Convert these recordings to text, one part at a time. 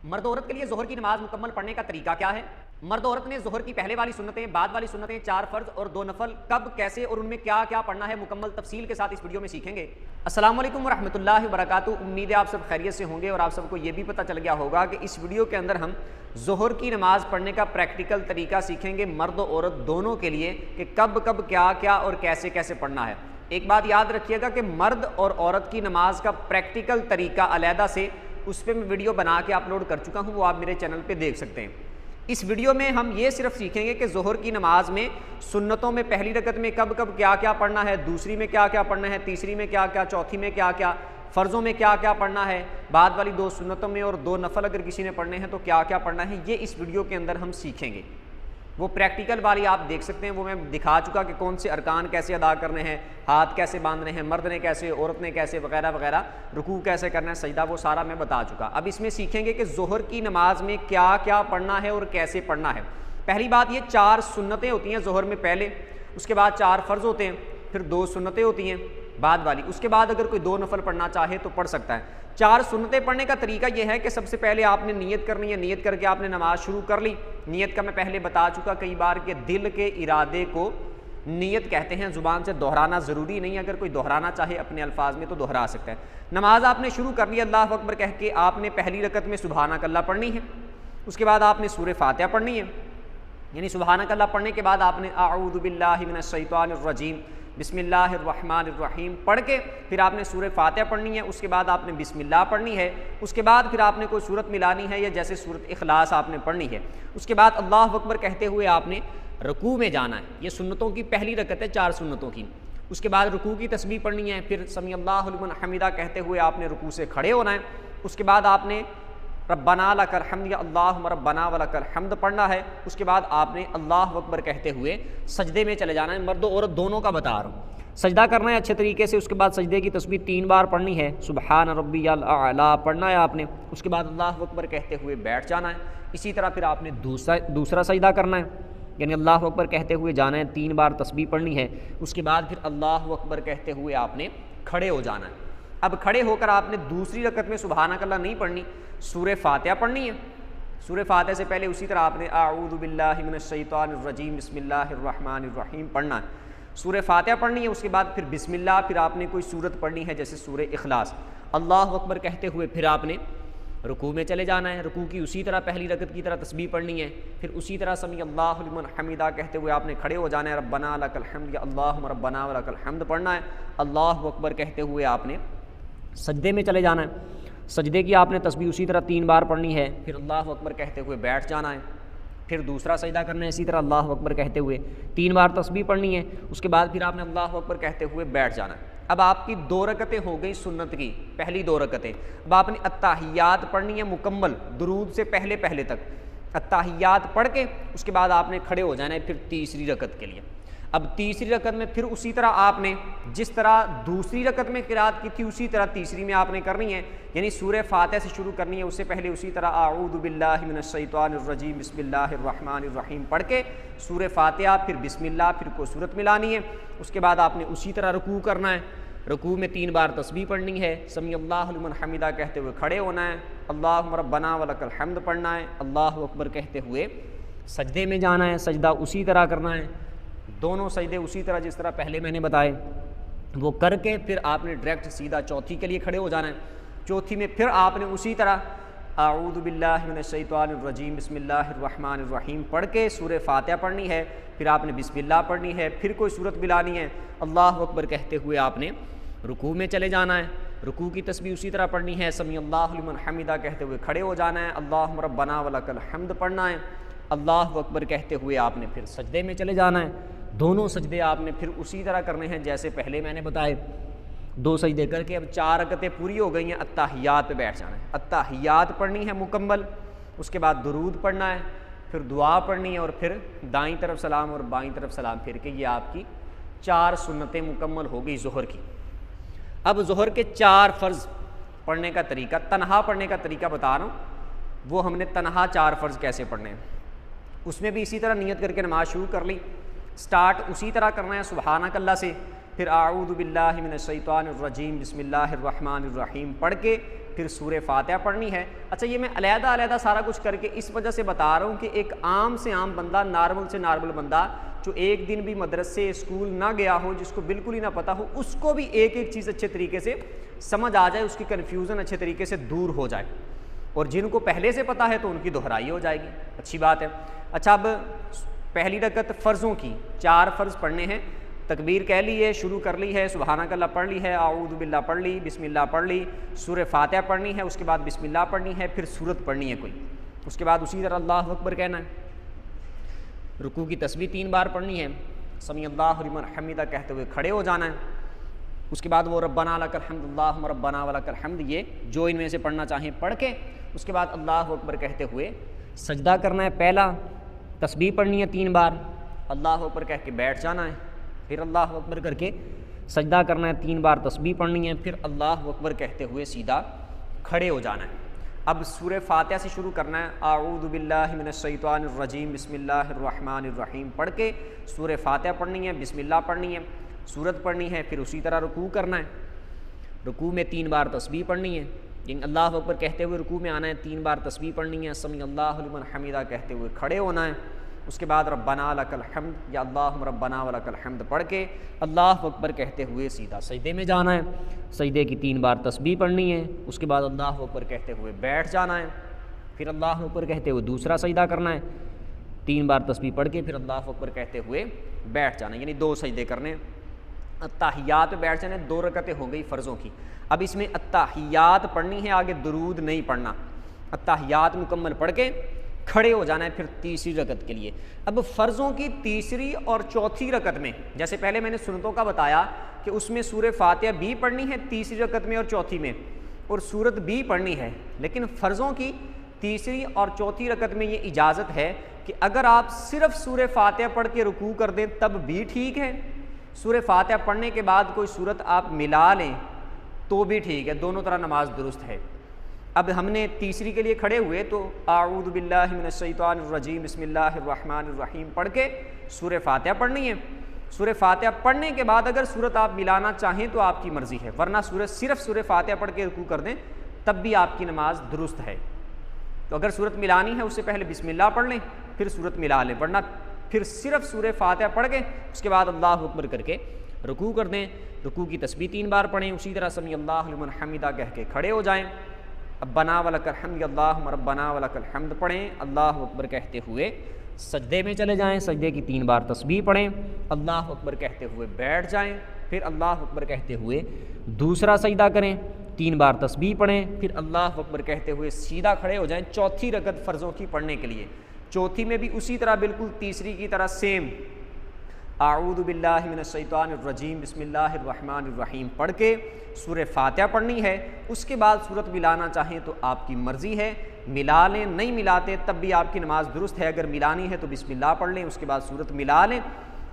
मर्द औरत के लिए जोहर की नमाज मुकम्मल पढ़ने का तरीका क्या है। मर्द औरत ने जोहर की पहले वाली सुन्नतें, बाद वाली सुन्नतें, 4 फर्ज और 2 नफल कब, कैसे और उनमें क्या क्या पढ़ना है, मुकम्मल तफसील के साथ इस वीडियो में सीखेंगे। अस्सलाम वालेकुम वरहमतुल्लाहि वबरकातुहू। उम्मीद है आप सब खैरियत से होंगे और आप सबको ये भी पता चल गया होगा कि इस वीडियो के अंदर हम जोहर की नमाज पढ़ने का प्रैक्टिकल तरीका सीखेंगे मर्द और औरत दोनों के लिए, कि कब कब क्या क्या और कैसे कैसे पढ़ना है। एक बात याद रखिएगा कि मर्द और औरत की नमाज का प्रैक्टिकल तरीका अलहदा से उस पर मैं वीडियो बना के अपलोड कर चुका हूँ, वो आप मेरे चैनल पे देख सकते हैं। इस वीडियो में हम ये सिर्फ सीखेंगे कि जोहर की नमाज में सुन्नतों में पहली रकत में कब कब क्या क्या पढ़ना है, दूसरी में क्या क्या पढ़ना है, तीसरी में क्या क्या, चौथी में क्या क्या, फ़र्ज़ों में क्या क्या पढ़ना है, बाद वाली 2 सुन्नतों में और 2 नफल अगर किसी ने पढ़ने हैं तो क्या क्या पढ़ना है, ये इस वीडियो के अंदर हम सीखेंगे। वो प्रैक्टिकल वाली आप देख सकते हैं, वो मैं दिखा चुका कि कौन से अरकान कैसे अदा करने हैं, हाथ कैसे बांधने हैं, मर्द ने कैसे, औरत ने कैसे, वगैरह वगैरह, रुकू कैसे करना है, सजदा, वो सारा मैं बता चुका। अब इसमें सीखेंगे कि जोहर की नमाज में क्या क्या पढ़ना है और कैसे पढ़ना है। पहली बात, ये 4 सुन्नतें होती हैं जोहर में पहले, उसके बाद 4 फ़र्ज़ होते हैं, फिर 2 सुन्नतें होती हैं बाद वाली, उसके बाद अगर कोई 2 नफल पढ़ना चाहे तो पढ़ सकता है। 4 सुन्नतें पढ़ने का तरीका यह है कि सबसे पहले आपने नियत करनी है, नियत करके आपने नमाज शुरू कर ली। नियत का मैं पहले बता चुका कई बार कि दिल के इरादे को नियत कहते हैं, ज़ुबान से दोहराना ज़रूरी नहीं, अगर कोई दोहराना चाहे अपने अल्फाज में तो दोहरा सकता है। नमाज आपने शुरू कर ली, अल्लाह अकबर कह के आपने पहली रकत में सुबहानक अल्लाह पढ़नी है, उसके बाद आपने सूरह फातिहा पढ़नी है, यानी सुबहानक अल्लाह पढ़ने के बाद आपने अऊज़ु बिल्लाहि मिनश शैतानिर रजीम बिस्मिल्लाहिर्रहमानिर्रहीम पढ़ के फिर आपने सूरह फातिहा पढ़नी है, उसके बाद आपने बिस्मिल्लाह पढ़नी है, उसके बाद फिर आपने कोई सूरत मिलानी है या जैसे सूरत इखलास आपने पढ़नी है, उसके बाद अल्लाह अकबर कहते हुए आपने रुकू में जाना है। ये सुन्नतों की पहली रकत है 4 सुन्नतों की। उसके बाद रुकू की तस्बीह पढ़नी है, फिर समी अल्लाहु लिमन हमिदा कहते हुए आपने रुकू से खड़े होना है, उसके बाद आपने रब्बना लकल हम्द या अल्लाहुम्मा रब्बना व लकल हम्द पढ़ना है, उसके बाद आपने अल्लाह अकबर कहते हुए सजदे में चले जाना है। मर्द औरत दोनों का बता रहा हूँ, सजदा करना है अच्छे तरीके से, उसके बाद सजदे की तस्बीह 3 बार पढ़नी है, सुबहान रब्बियल आला पढ़ना है आपने, उसके बाद अल्लाह अकबर कहते हुए बैठ जाना है। इसी तरह फिर आपने दूसरा सजदा करना है, यानी अल्लाह अकबर कहते हुए जाना है, 3 बार तस्बीह पढ़नी है, उसके बाद फिर अल्लाह अकबर कहते हुए आपने खड़े हो जाना है। अब खड़े होकर आपने दूसरी रकत में सुबहानक अल्लाह नहीं पढ़नी, सूरह फातिहा पढ़नी है। सूरह फातिहा से पहले उसी तरह आपने अऊज़ु बिल्लाहि मिनश शैतानिर रजीम बिस्मिल्लाहिर्रहमानिर्रहीम पढ़ना है, सूरह फातिहा पढ़नी है, उसके बाद फिर बिस्मिल्लाह, फिर आपने कोई सूरत पढ़नी है जैसे सूरह इखलास, अल्लाह अकबर कहते हुए फिर आपने रुकू में चले जाना है। रुकू की उसी तरह पहली रकत की तरह तस्बीह पढ़नी है, फिर उसी तरह समी अल्लाहु लिमन हमिदा कहते हुए आपने खड़े हो जाना है, रब्बना लकल हम्द या अल्लाहुम्मा रब्बना व लकल हम्द पढ़ना है, अल्लाहु अकबर कहते हुए आपने सजदे में चले जाना है। सजदे की आपने तस्बीह उसी तरह 3 बार पढ़नी है, फिर अल्लाह अकबर कहते हुए बैठ जाना है, फिर दूसरा सजदा करना है, इसी तरह अल्लाह अकबर कहते हुए 3 बार तस्बीह पढ़नी है, उसके बाद फिर आपने अल्लाह अकबर कहते हुए बैठ जाना है। अब आपकी 2 रकतें हो गई सुन्नत की, पहली 2 रकतें। अब आपने अत्ताहियात पढ़नी है मुकम्मल, दुरूद से पहले पहले तक अत्ताहियात पढ़ के उसके बाद आपने खड़े हो जाना है फिर तीसरी रकत के लिए। अब तीसरी रकत में फिर उसी तरह आपने जिस तरह दूसरी रकत में क़िराअत की थी उसी तरह तीसरी में आपने करनी है, यानी सूरह फातिहा से शुरू करनी है, उससे पहले उसी तरह अऊज़ु बिल्लाहि मिनश शैतानिर रजीम बिस्मिल्लाहिर्रहमानिर्रहीम पढ़ के सूरह फातिहा, फिर बिस्मिल्लाह, फिर कोई सूरत मिलानी है, उसके बाद आपने उसी तरह रुकू करना है। रुकू में 3 बार तस्बीह पढ़नी है, समी अल्लाहु लिमन हमिदा कहते हुए खड़े होना है, अल्लाहुम्मा रब्बना व लकल हम्द पढ़ना है, अल्लाहु अकबर कहते हुए सजदे में जाना है, सजदा उसी तरह करना है, दोनों सजदे उसी तरह जिस तरह पहले मैंने बताए वो करके फिर आपने डायरेक्ट सीधा चौथी के लिए खड़े हो जाना है। चौथी में फिर आपने उसी तरह अऊज़ु बिल्लाहि मिनश शैतानिर रजीम बिस्मिल्लाहिर्रहमानिर्रहीम पढ़ के सूरह फातिहा पढ़नी है, फिर आपने बिस्मिल्लाह पढ़नी है, फिर कोई सूरत मिलानी है, अल्लाह अकबर कहते हुए आपने रुकू में चले जाना है। रुकू की तस्बीह उसी तरह पढ़नी है, समी अल्लाहु लिमन हमिदा कहते हुए खड़े हो जाना है, अल्लाहुम्मा रब्बना व लकल हम्द पढ़ना है, अल्लाह अकबर कहते हुए आपने फिर सजदे में चले जाना है। दोनों सजदे आपने फिर उसी तरह करने हैं जैसे पहले मैंने बताए। 2 सजदे करके अब 4 रकतें पूरी हो गई हैं, अत्ताहियात पे बैठ जाना है। अत्ताहियात पढ़नी है मुकम्मल, उसके बाद दुरूद पढ़ना है, फिर दुआ पढ़नी है और फिर दाईं तरफ सलाम और बाईं तरफ सलाम फिर के, ये आपकी 4 सुन्नतें मुकम्मल हो गई ज़ोहर की। अब ज़ोहर के 4 फ़र्ज़ पढ़ने का तरीका, तनहा पढ़ने का तरीका बता रहा हूँ, वो हमने तनहा 4 फ़र्ज़ कैसे पढ़ने हैं। उसमें भी इसी तरह नियत करके नमाज शुरू कर ली, स्टार्ट उसी तरह करना है सुबहानक अल्लाह से, फिर अऊज़ु बिल्लाहि मिनश शैतानिर रजीम बिस्मिल्लाहिर्रहमानिर्रहीम पढ़ के फिर सूरह फातिहा पढ़नी है। अच्छा, ये मैं अलहदा अलहदा सारा कुछ करके इस वजह से बता रहा हूँ कि एक आम से आम बंदा, नॉर्मल से नॉर्मल बंदा जो एक दिन भी मदरसे स्कूल ना गया हो, जिसको बिल्कुल ही ना पता हो, उसको भी एक एक चीज़ अच्छे तरीके से समझ आ जाए, उसकी कन्फ्यूज़न अच्छे तरीके से दूर हो जाए, और जिनको पहले से पता है तो उनकी दोहराई हो जाएगी। अच्छी बात है। अच्छा, अब पहली रकत फ़र्ज़ों की 4 फ़र्ज़ पढ़ने हैं। तकबीर कह ली है, शुरू कर ली है, सुबहानक अल्लाह पढ़ ली है, आऊज़ु बिल्लाह पढ़ ली, बिस्मिल्लाह पढ़ ली, सूरह फातिहा पढ़नी है, उसके बाद बिस्मिल्लाह पढ़नी है, फिर सूरत पढ़नी है कोई, उसके बाद उसी तरह अल्लाहु अकबर कहना है। रुकू की तस्बीह 3 बार पढ़नी है, समी अल्लाहु लिमन हमीदा कहते हुए खड़े हो जाना है। उसके बाद वो रब्बना लकल हम्द, अल्लाहुम्मा रब्बना व लकल हम्द, ये जो इनमें से पढ़ना चाहें पढ़ के उसके बाद अल्लाहु अकबर कहते हुए सजदा करना है। पहला तस्बीह पढ़नी है 3 बार, अल्लाहु अकबर कह के बैठ जाना है, फिर अल्लाहु अकबर करके सजदा करना है, 3 बार तस्बीह पढ़नी है, फिर अल्लाहु अकबर कहते हुए सीधा खड़े हो जाना है। अब सूरह फातिहा से शुरू करना है, आऊज़ु बिल्लाहि मिनश शैतानिर रजीम बिस्मिल्लाहिर रहमानिर रहीम पढ़ के सूरह फातिहा पढ़नी है, बिस्मिल्लाह पढ़नी है, सूरत पढ़नी है, फिर उसी तरह रुकू करना है। रुकू में 3 बार तस्बीह पढ़नी है, अल्लाहु अकबर कहते हुए रुकू में आना है, 3 बार तस्बीह पढ़नी है, समी अल्लाहु लिमन हमीदा कहते हुए खड़े होना है। उसके बाद रब्बना लकल हम्द या अल्लाहुम्मा रब्बना व लकल हम्द पढ़ के अल्लाहु अकबर कहते हुए सीधा सजदे में जाना है। सजदे की 3 बार तस्बीह पढ़नी है, उसके बाद अल्लाहु अकबर कहते हुए बैठ जाना है, फिर अल्लाहु अकबर कहते हुए दूसरा सजदा करना है, 3 बार तस्बीह पढ़ के फिर अल्लाहु अकबर कहते हुए बैठ जाना है, यानी 2 सजदे करने। अत्ताहियात पे बैठ जाना, 2 रकतें हो गई फ़र्ज़ों की। अब इसमें अत्ताहियात पढ़नी है, आगे दुरूद नहीं पढ़ना। अत्ताहियात मुकम्मल पढ़ के खड़े हो जाना है फिर तीसरी रकत के लिए। अब फ़र्ज़ों की तीसरी और चौथी रकत में, जैसे पहले मैंने सुन्नतों का बताया कि उसमें सूरह फातिहा भी पढ़नी है तीसरी रकत में और चौथी में, और सूरत भी पढ़नी है, लेकिन फ़र्ज़ों की तीसरी और चौथी रकत में ये इजाज़त है कि अगर आप सिर्फ़ सूरह फातिहा पढ़ के रुकू कर दें तब भी ठीक है, सूरह फातिहा पढ़ने के बाद कोई सूरत आप मिला लें तो भी ठीक है, दोनों तरह नमाज दुरुस्त है। अब हमने तीसरी के लिए खड़े हुए तो आऊज़ु बिल्लाहि मिनश शैतानिर रजीम बिस्मिल्लाहिर रहमानिर रहीम पढ़ के सूरह फातिहा पढ़नी है। सूरह फातिहा पढ़ने के बाद अगर सूरत आप मिलाना चाहें तो आपकी मर्ज़ी है, वरना सिर्फ सूरह फातिहा पढ़ के रुकू कर दें तब भी आपकी नमाज दुरुस्त है। तो अगर सूरत मिलानी है उससे पहले बिस्मिल्लाह पढ़ लें, फिर सूरत मिला लें, वरना फिर सिर्फ सूरह फातिहा पढ़ के उसके बाद अल्लाहु अकबर करके रुकू कर दें। रुकू की तस्बीह 3 बार पढ़ें, उसी तरह समी अल्लाहु लिमन हमीदा कह के खड़े हो जाएं। रब्बना व लकल हम्द अल्लाहुम्मा रब्बना व लकल हम्द पढ़ें, अल्लाहु अकबर कहते हुए सजदे में चले जाएं, सजदे की 3 बार तस्बीह पढ़ें, अल्लाहु अकबर कहते हुए बैठ जाएं, फिर अल्लाहु अकबर कहते हुए दूसरा सजदा करें, 3 बार तस्बीह पढ़ें, फिर अल्लाहु अकबर कहते हुए सीधा खड़े हो जाएं चौथी रकत फ़र्ज़ों की पढ़ने के लिए। चौथी में भी उसी तरह बिल्कुल तीसरी की तरह सेम आऊज़ु बिल्लाहि मिनश शैतानिर रजीम बिस्मिल्लाहिर रहमानिर रहीम पढ़ के सूरह फातिहा पढ़नी है। उसके बाद सूरत मिलाना चाहें तो आपकी मर्ज़ी है, मिला लें, नहीं मिलाते तब भी आपकी नमाज दुरुस्त है। अगर मिलानी है तो बिस्मिल्लाह पढ़ लें, उसके बाद सूरत मिला लें।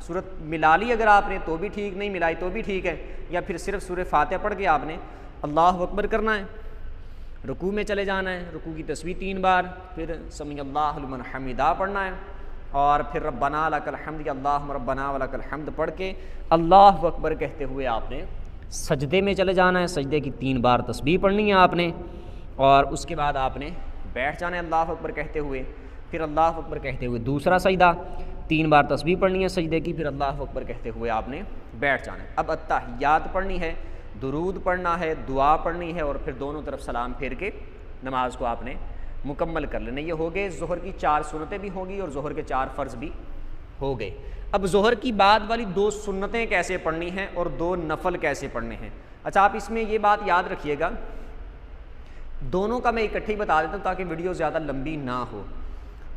सूरत मिला ली अगर आपने तो भी ठीक, नहीं मिलाई तो भी ठीक है, या फिर सिर्फ सूरह फातिहा पढ़ के आपने अल्लाहु अकबर करना है। रुकू में चले जाना है, रुकू की तस्बीह 3 बार, फिर समी अल्लाहु लिमन हमीदा पढ़ना है, और फिर रब्बना लकल हम्द अल्लाहुम्मा रब्बना व लकल हम्द पढ़ के अल्लाहु अकबर कहते हुए आपने सजदे में चले जाना है। सजदे की 3 बार तस्बीह पढ़नी है आपने, और उसके बाद आपने बैठ जाना है अल्लाहु अकबर कहते हुए, फिर अल्लाहु अकबर कहते हुए दूसरा सजदा, 3 बार तस्बीह पढ़नी है सजदे की, फिर अल्लाहु अकबर कहते हुए आपने बैठ जाना है। अब अत्ताहियात पढ़नी है, दुरूद पढ़ना है, दुआ पढ़नी है, और फिर दोनों तरफ सलाम फेर के नमाज को आपने मुकम्मल कर लेना। ये हो गए ज़ोहर की 4 सुन्नतें भी होंगी और ज़ोहर के 4 फ़र्ज़ भी हो गए। अब ज़ोहर की बाद वाली 2 सुन्नतें कैसे पढ़नी हैं और 2 नफल कैसे पढ़ने हैं। अच्छा, आप इसमें ये बात याद रखिएगा, दोनों का मैं इकट्ठे ही बता देता हूँ ताकि वीडियो ज़्यादा लंबी ना हो।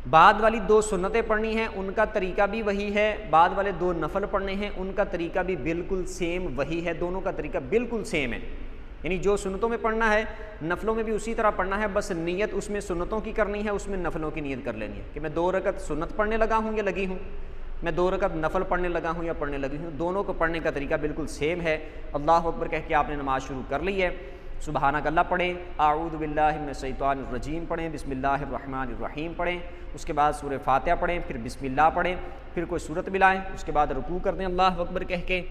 बाद वाली 2 सुन्नतें पढ़नी हैं, उनका तरीका भी वही है। बाद वाले 2 नफल पढ़ने हैं, उनका तरीका भी बिल्कुल सेम वही है। दोनों का तरीका बिल्कुल सेम है, यानी जो सुन्नतों में पढ़ना है नफलों में भी उसी तरह पढ़ना है, बस नीयत उसमें सुन्नतों की करनी है, उसमें नफलों की नीयत कर लेनी है कि मैं 2 रकत सुन्नत पढ़ने लगा हूँ या लगी हूँ, मैं 2 रकत नफल पढ़ने लगा हूँ या पढ़ने लगी हूँ। दोनों को पढ़ने का तरीका बिल्कुल सेम है। अल्लाहु अकबर कह के आपने नमाज शुरू कर ली है, सुबहानक अल्लाह पढ़ें, आऊज़ु बिल्लाहि मिनश शैतानिर रजीम पढ़ें, बिस्मिल्लाहिर रहमानिर रहीम पढ़ें, उसके बाद सूरह फातिहा पढ़ें, फिर बिस्मिल्लाह पढ़ें, फिर कोई सूरत मिलाएं, उसके बाद रुकू कर दें अल्लाहु अकबर कह के,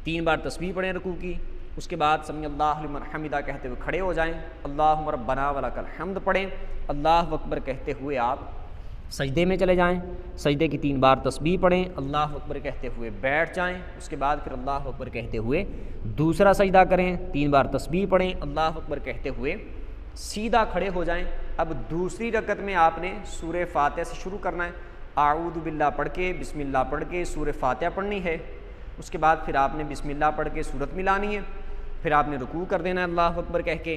3 बार तस्बीह पढ़ें रुकू की, उसके बाद समी अल्लाहु लिमन हमिदा कहते हुए खड़े हो जाएं, अल्लाहुम्मा रब्बना वलकल हम्द पढ़ें, अल्लाहु अकबर कहते हुए आप सजदे में चले जाएं, सजदे की 3 बार तस्बीह पढ़ें, अल्लाहु अकबर कहते हुए बैठ जाएं, उसके बाद फिर अल्लाहु अकबर कहते हुए दूसरा सजदा करें, 3 बार तस्बीह पढ़ें, अल्लाहु अकबर कहते हुए सीधा खड़े हो जाएं। अब दूसरी रकत में आपने सूरह फातिहा से शुरू करना है, आऊज़ु बिल्लाह पढ़ के बिस्मिल्लाह पढ़ के सूरह फातिहा पढ़नी है। उसके बाद फिर आपने बिस्मिल्लाह पढ़ के सूरत मिलानी है, फिर आपने रुकू कर देना है अल्लाहु अकबर कह के।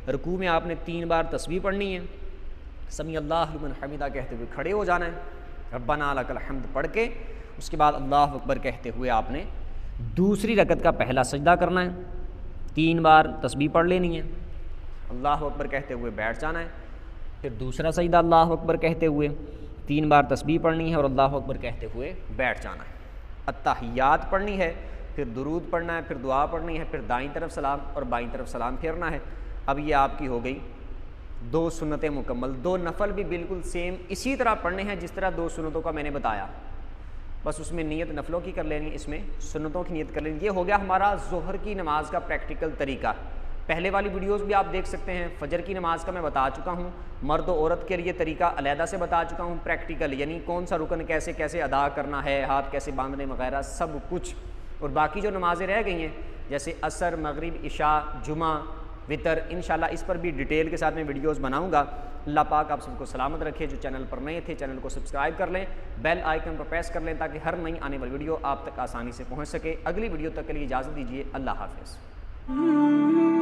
रुकू में आपने 3 बार तस्बीह पढ़नी है, समी अल्लाहु लिमन हमिदा कहते हुए खड़े हो जाना है, रब्बना लकल हम्द पढ़ के उसके बाद अल्लाहु अकबर कहते हुए आपने दूसरी रकत का पहला सजदा करना है, 3 बार तस्बीह पढ़ लेनी है, अल्लाहु अकबर कहते हुए बैठ जाना है, फिर दूसरा सजदा अल्लाहु अकबर कहते हुए 3 बार तस्बीह पढ़नी है और अल्लाहु अकबर कहते हुए बैठ जाना है। अत्तहियात पढ़नी है, फिर दुरूद पढ़ना है, फिर दुआ पढ़नी है, फिर दाईं तरफ सलाम और बाईं तरफ सलाम फेरना है। अब ये आपकी हो गई 2 सुन्नतें मुकम्मल। 2 नफल भी बिल्कुल सेम इसी तरह पढ़ने हैं जिस तरह 2 सुन्नतों का मैंने बताया, बस उसमें नीयत नफलों की कर लेनी, इसमें सुन्नतों की नीयत कर लेनी। ये हो गया हमारा ज़ोहर की नमाज का प्रैक्टिकल तरीका। पहले वाली वीडियोस भी आप देख सकते हैं, फजर की नमाज का मैं बता चुका हूँ, मर्द और औरत के लिए तरीका अलहदा से बता चुका हूँ प्रैक्टिकल, यानी कौन सा रुकन कैसे कैसे अदा करना है, हाथ कैसे बांधने वगैरह सब कुछ। और बाकी जो नमाज़ें रह गई हैं जैसे असर, मगरिब, इशा, जुमा, वितर, इंशाल्लाह इस पर भी डिटेल के साथ मैं वीडियोस बनाऊंगा। अल्लाह पाक आप सबको सलामत रखे। जो चैनल पर नए थे चैनल को सब्सक्राइब कर लें, बेल आइकन पर प्रेस कर लें ताकि हर नई आने वाली वीडियो आप तक आसानी से पहुँच सके। अगली वीडियो तक के लिए इजाज़त दीजिए, अल्लाह हाफ़िज़।